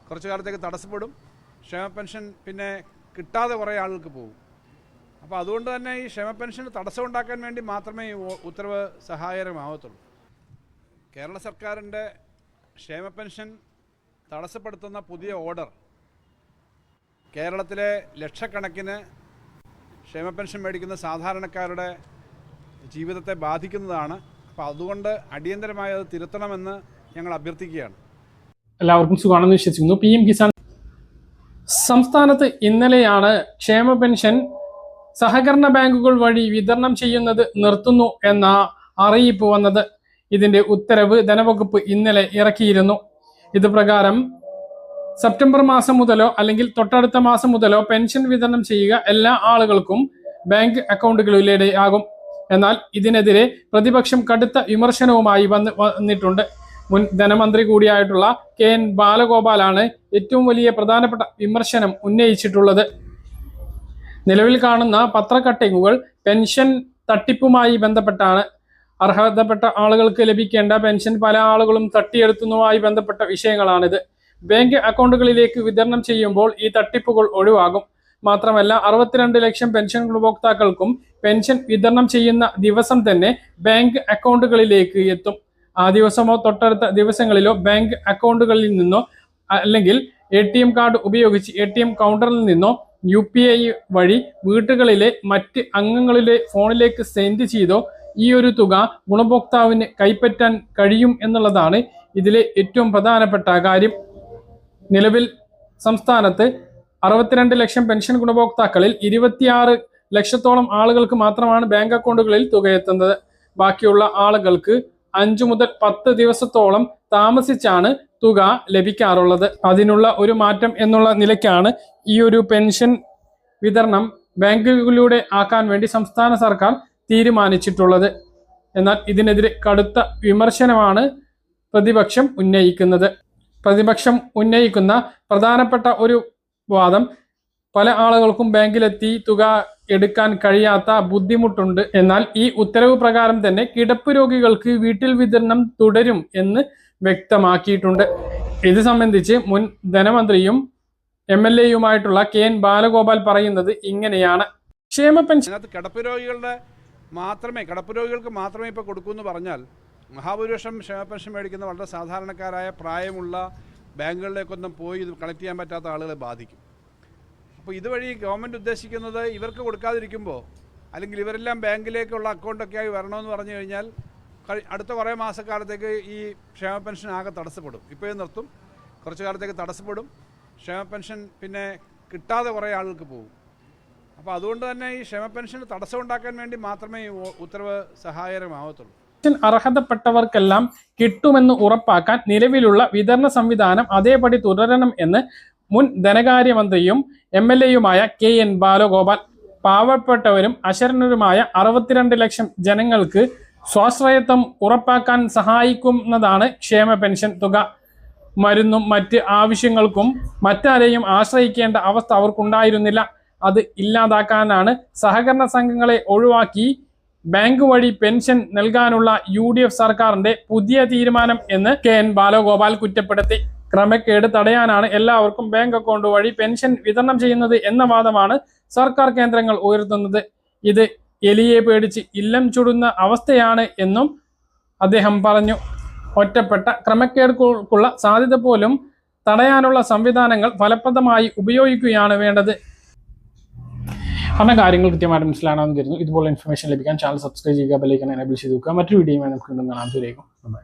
കുറച്ചു കാലത്തേക്ക് തടസ്സപ്പെടും. ക്ഷേമ പെൻഷൻ പിന്നെ കിട്ടാതെ കുറേ ആളുകൾക്ക് പോകും. അപ്പോൾ അതുകൊണ്ട് തന്നെ ഈ ക്ഷേമ പെൻഷന് തടസ്സം ഉണ്ടാക്കാൻ വേണ്ടി മാത്രമേ ഈ ഉത്തരവ് സഹായകരമാവത്തുള്ളൂ. കേരള സർക്കാരിൻ്റെ ക്ഷേമ പെൻഷൻ തടസ്സപ്പെടുത്തുന്ന പുതിയ ഓർഡർ കേരളത്തിലെ ലക്ഷക്കണക്കിന് ക്ഷേമ പെൻഷൻ മേടിക്കുന്ന സാധാരണക്കാരുടെ ജീവിതത്തെ ബാധിക്കുന്നതാണ്. അപ്പോൾ അതുകൊണ്ട് അടിയന്തരമായി അത് തിരുത്തണമെന്ന് ഞങ്ങൾ അഭ്യർത്ഥിക്കുകയാണ്. എല്ലാവർക്കും സുഖമാണെന്ന് വിശ്വസിക്കുന്നു. PM കിസാൻ സംസ്ഥാനത്ത് ഇന്നലെയാണ് ക്ഷേമ പെൻഷൻ സഹകരണ ബാങ്കുകൾ വഴി വിതരണം ചെയ്യുന്നത് നിർത്തുന്നു എന്ന അറിയിപ്പ് വന്നത്. ഇതിന്റെ ഉത്തരവ് ധനവകുപ്പ് ഇന്നലെ ഇറക്കിയിരുന്നു. ഇത് പ്രകാരം സെപ്റ്റംബർ മാസം മുതലോ അല്ലെങ്കിൽ തൊട്ടടുത്ത മാസം മുതലോ പെൻഷൻ വിതരണം ചെയ്യുക എല്ലാ ആളുകൾക്കും ബാങ്ക് അക്കൗണ്ടുകളിലൂടെ ആകും. എന്നാൽ ഇതിനെതിരെ പ്രതിപക്ഷം കടുത്ത വിമർശനവുമായി വന്നിട്ടുണ്ട്. മുൻ ധനമന്ത്രി കൂടിയായിട്ടുള്ള KN ബാലഗോപാലാണ് ഏറ്റവും വലിയ പ്രധാനപ്പെട്ട വിമർശനം ഉന്നയിച്ചിട്ടുള്ളത്. നിലവിൽ കാണുന്ന പത്രക്കട്ടിങ്ങുകൾ പെൻഷൻ തട്ടിപ്പുമായി ബന്ധപ്പെട്ടാണ്. അർഹതപ്പെട്ട ആളുകൾക്ക് ലഭിക്കേണ്ട പെൻഷൻ പല ആളുകളും തട്ടിയെടുത്തുന്നതുമായി ബന്ധപ്പെട്ട വിഷയങ്ങളാണിത്. ബാങ്ക് അക്കൗണ്ടുകളിലേക്ക് വിതരണം ചെയ്യുമ്പോൾ ഈ തട്ടിപ്പുകൾ ഒഴിവാകും. മാത്രമല്ല 62 ലക്ഷം പെൻഷൻ ഗുണഭോക്താക്കൾക്കും പെൻഷൻ വിതരണം ചെയ്യുന്ന ദിവസം തന്നെ ബാങ്ക് അക്കൗണ്ടുകളിലേക്ക് എത്തും. ആ ദിവസമോ തൊട്ടടുത്ത ദിവസങ്ങളിലോ ബാങ്ക് അക്കൗണ്ടുകളിൽ നിന്നോ അല്ലെങ്കിൽ ATM കാർഡ് ഉപയോഗിച്ച് ATM കൗണ്ടറിൽ നിന്നോ UPI വഴി വീട്ടുകളിലെ മറ്റ് അംഗങ്ങളിലെ ഫോണിലേക്ക് സെൻഡ് ചെയ്തോ ഈ ഒരു തുക ഗുണഭോക്താവിന് കൈപ്പറ്റാൻ കഴിയും എന്നുള്ളതാണ് ഇതിലെ ഏറ്റവും പ്രധാനപ്പെട്ട കാര്യം. നിലവിൽ സംസ്ഥാനത്ത് 62 ലക്ഷം പെൻഷൻ ഗുണഭോക്താക്കളിൽ 26 ലക്ഷത്തോളം ആളുകൾക്ക് മാത്രമാണ് ബാങ്ക് അക്കൗണ്ടുകളിൽ തുക എത്തുന്നത്. ബാക്കിയുള്ള ആളുകൾക്ക് 5 മുതൽ 10 ദിവസത്തോളം താമസിച്ചാണ് തുക ലഭിക്കാറുള്ളത്. അതിനുള്ള ഒരു മാറ്റം എന്നുള്ള നിലയ്ക്കാണ് ഈ ഒരു പെൻഷൻ വിതരണം ബാങ്കുകളിലൂടെ ആക്കാൻ വേണ്ടി സംസ്ഥാന സർക്കാർ തീരുമാനിച്ചിട്ടുള്ളത്. എന്നാൽ ഇതിനെതിരെ കടുത്ത വിമർശനമാണ് പ്രതിപക്ഷം ഉന്നയിക്കുന്നത്. പ്രതിപക്ഷം ഉന്നയിക്കുന്ന പ്രധാനപ്പെട്ട ഒരു വാദം പല ആളുകൾക്കും ബാങ്കിലെത്തി തുക എടുക്കാൻ കഴിയാത്ത ബുദ്ധിമുട്ടുണ്ട്. എന്നാൽ ഈ ഉത്തരവ് പ്രകാരം തന്നെ കിടപ്പ് രോഗികൾക്ക് വീട്ടിൽ വിതരണം തുടരും എന്ന് വ്യക്തമാക്കിയിട്ടുണ്ട്. ഇത് സംബന്ധിച്ച് മുൻ ധനമന്ത്രിയും MLA-യുമായിട്ടുള്ള KN ബാലഗോപാൽ പറയുന്നത് ഇങ്ങനെയാണ്. ക്ഷേമ പെൻഷൻ കിടപ്പ് രോഗികൾക്ക് മാത്രമേ ഇപ്പോൾ കൊടുക്കൂ എന്ന് പറഞ്ഞാൽ മഹാഭൂരിപക്ഷം ക്ഷേമ പെൻഷൻ മേടിക്കുന്ന വളരെ സാധാരണക്കാരായ പ്രായമുള്ള ബാങ്കുകളിലേക്കൊന്നും പോയി ഇത് കളക്ട് ചെയ്യാൻ പറ്റാത്ത ആളുകളെ ബാധിക്കും. അപ്പോൾ ഇതുവഴി ഗവൺമെൻറ് ഉദ്ദേശിക്കുന്നത് ഇവർക്ക് കൊടുക്കാതിരിക്കുമ്പോൾ അല്ലെങ്കിൽ ഇവരെല്ലാം ബാങ്കിലേക്കുള്ള അക്കൗണ്ടൊക്കെ ആയി വരണമെന്ന് പറഞ്ഞു കഴിഞ്ഞാൽ അടുത്ത കുറേ മാസക്കാലത്തേക്ക് ഈ ക്ഷേമ പെൻഷൻ ആകെ തടസ്സപ്പെടും. ഇപ്പോഴും നിർത്തും, കുറച്ച് കാലത്തേക്ക് തടസ്സപ്പെടും. ക്ഷേമ പെൻഷൻ പിന്നെ കിട്ടാതെ കുറേ ആളുകൾക്ക് പോകും. അപ്പോൾ അതുകൊണ്ട് തന്നെ ഈ ക്ഷേമ പെൻഷന് തടസ്സം ഉണ്ടാക്കാൻ വേണ്ടി മാത്രമേ ഈ ഉത്തരവ് സഹായകരമാവത്തുള്ളൂ. അർഹതപ്പെട്ടവർക്കെല്ലാം കിട്ടുമെന്ന് ഉറപ്പാക്കാൻ നിലവിലുള്ള വിതരണ സംവിധാനം അതേപടി തുടരണം എന്ന് മുൻ ധനകാര്യമന്ത്രിയും MLA-യുമായ KN ബാലഗോപാൽ. പാവപ്പെട്ടവരും അശരണരുമായ 62 ലക്ഷം ജനങ്ങൾക്ക് സ്വാശ്രയത്വം ഉറപ്പാക്കാൻ സഹായിക്കുന്നതാണ് ക്ഷേമ പെൻഷൻ തുക. മരുന്നും മറ്റ് ആവശ്യങ്ങൾക്കും മറ്റാരെയും ആശ്രയിക്കേണ്ട അവസ്ഥ അവർക്കുണ്ടായിരുന്നില്ല. അത് ഇല്ലാതാക്കാനാണ് സഹകരണ സംഘങ്ങളെ ഒഴിവാക്കി ബാങ്ക് വഴി പെൻഷൻ നൽകാനുള്ള UDF സർക്കാരിന്റെ പുതിയ തീരുമാനം എന്ന് KN ബാലഗോപാൽ കുറ്റപ്പെടുത്തി. ക്രമക്കേട് തടയാനാണ് എല്ലാവർക്കും ബാങ്ക് അക്കൗണ്ട് വഴി പെൻഷൻ വിതരണം ചെയ്യുന്നത് എന്ന വാദമാണ് സർക്കാർ കേന്ദ്രങ്ങൾ ഉയർത്തുന്നത്. ഇത് എലിയെ പേടിച്ച് ഇല്ലം ചുടുന്ന അവസ്ഥയാണ് എന്നും അദ്ദേഹം പറഞ്ഞു. ഒറ്റപ്പെട്ട ക്രമക്കേടുകൾക്കുള്ള സാധ്യത പോലും തടയാനുള്ള സംവിധാനങ്ങൾ ഫലപ്രദമായി ഉപയോഗിക്കുകയാണ് വേണ്ടത്. കാര്യങ്ങൾ കൃത്യമായിട്ട് മനസ്സിലാണെന്ന് കരുതുന്നു. ഇതുപോലെ ഇൻഫർമേഷൻ ലഭിക്കാൻ ചാനൽ സബ്സ്ക്രൈബ് ചെയ്യുക, ബെൽ ഐക്കൺ എനേബിൾ ചെയ്ത് വെക്കുക. മറ്റൊരു വീഡിയോയുമായി നമുക്ക് കാണാം. ബൈ.